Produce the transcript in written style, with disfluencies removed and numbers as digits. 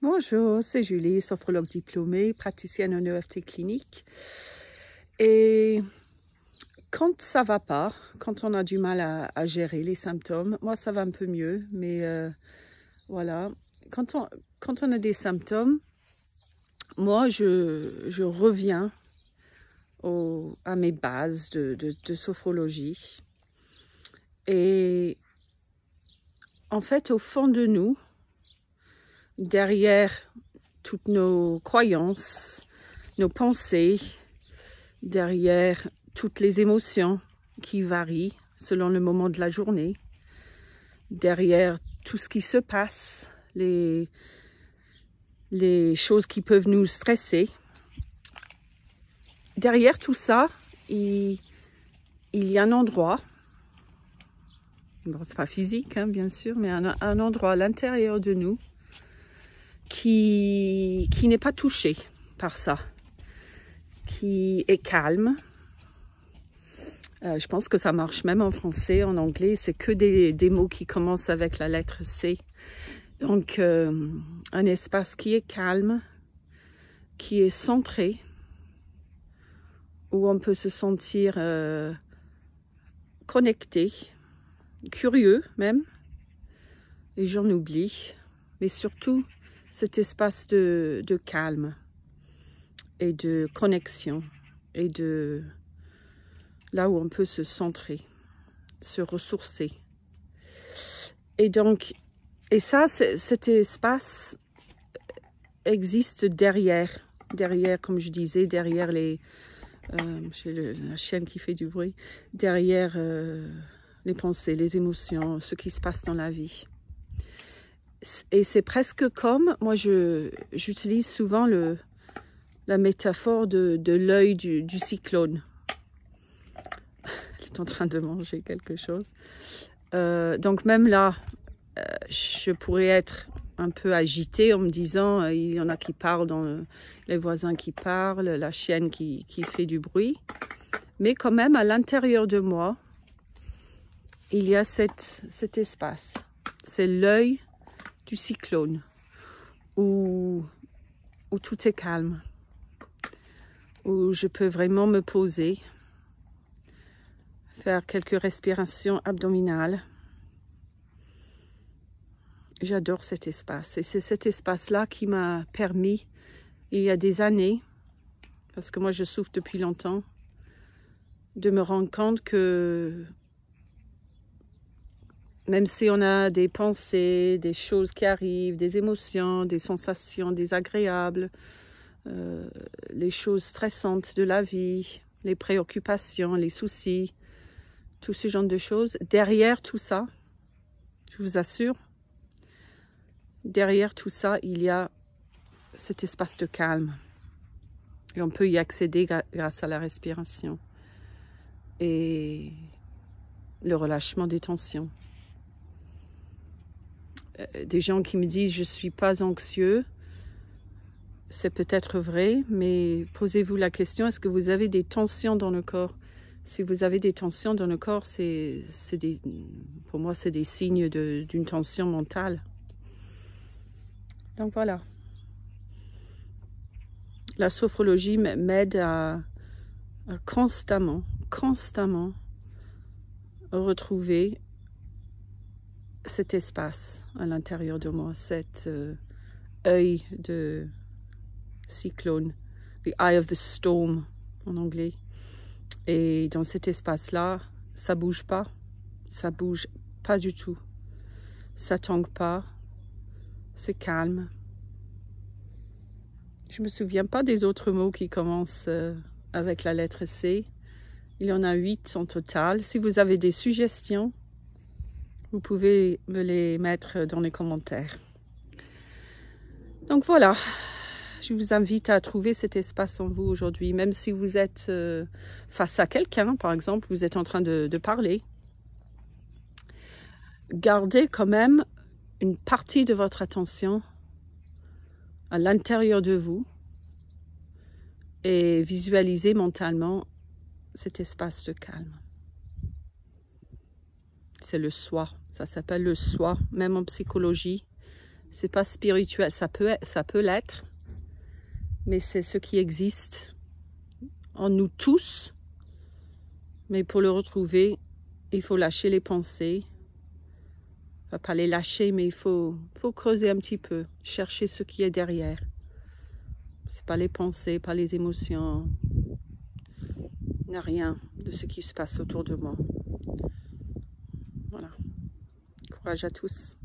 Bonjour, c'est Julie, sophrologue diplômée, praticienne en EFT clinique. Et quand ça va pas, quand on a du mal à gérer les symptômes, moi ça va un peu mieux, mais voilà. Quand on a des symptômes, moi je reviens à mes bases de sophrologie. Et en fait, au fond de nous, derrière toutes nos croyances, nos pensées, derrière toutes les émotions qui varient selon le moment de la journée, derrière tout ce qui se passe, les choses qui peuvent nous stresser. Derrière tout ça, il y a un endroit, pas physique hein, bien sûr, mais un endroit à l'intérieur de nous qui n'est pas touché par ça, qui est calme. Je pense que ça marche même en français, en anglais, c'est que des mots qui commencent avec la lettre C. Donc, un espace qui est calme, qui est centré, où on peut se sentir connecté, curieux même, et j'en oublie, mais surtout cet espace de calme et de connexion et de là où on peut se centrer, se ressourcer. Et donc, ça, cet espace existe derrière, comme je disais, derrière les... j'ai la chienne qui fait du bruit, derrière les pensées, les émotions, ce qui se passe dans la vie. Et c'est presque comme, moi j'utilise souvent la métaphore de l'œil du cyclone. Elle est en train de manger quelque chose. Donc même là, je pourrais être un peu agitée en me disant il y en a qui parlent, les voisins qui parlent, la chienne qui fait du bruit. Mais quand même, à l'intérieur de moi, il y a cet espace. C'est l'œil du cyclone où tout est calme, où je peux vraiment me poser, faire quelques respirations abdominales. J'adore cet espace et c'est cet espace-là qui m'a permis, il y a des années, parce que moi je souffre depuis longtemps, de me rendre compte que même si on a des pensées, des choses qui arrivent, des émotions, des sensations désagréables, les choses stressantes de la vie, les préoccupations, les soucis, tout ce genre de choses, derrière tout ça, je vous assure, derrière tout ça, il y a cet espace de calme. Et on peut y accéder grâce à la respiration et le relâchement des tensions. Des gens qui me disent « je ne suis pas anxieux », c'est peut-être vrai, mais posez-vous la question, est-ce que vous avez des tensions dans le corps? Si vous avez des tensions dans le corps, pour moi, c'est des signes d'une tension mentale. Donc voilà. La sophrologie m'aide à constamment retrouver cet espace à l'intérieur de moi, cet œil de cyclone, the eye of the storm en anglais. Et dans cet espace-là, ça bouge pas du tout. Ça tangue pas, c'est calme. Je me souviens pas des autres mots qui commencent avec la lettre C. Il y en a 8 en total. Si vous avez des suggestions, vous pouvez me les mettre dans les commentaires. Donc voilà, je vous invite à trouver cet espace en vous aujourd'hui, même si vous êtes face à quelqu'un, par exemple, vous êtes en train de parler. Gardez quand même une partie de votre attention à l'intérieur de vous et visualisez mentalement cet espace de calme. C'est le soi, ça s'appelle le soi, même en psychologie. C'est pas spirituel, ça peut l'être, mais c'est ce qui existe en nous tous. Mais pour le retrouver, il faut lâcher les pensées. Enfin, pas les lâcher, mais il faut creuser un petit peu, chercher ce qui est derrière. C'est pas les pensées, pas les émotions. Il n'y a rien de ce qui se passe autour de moi. Voilà. Courage à tous.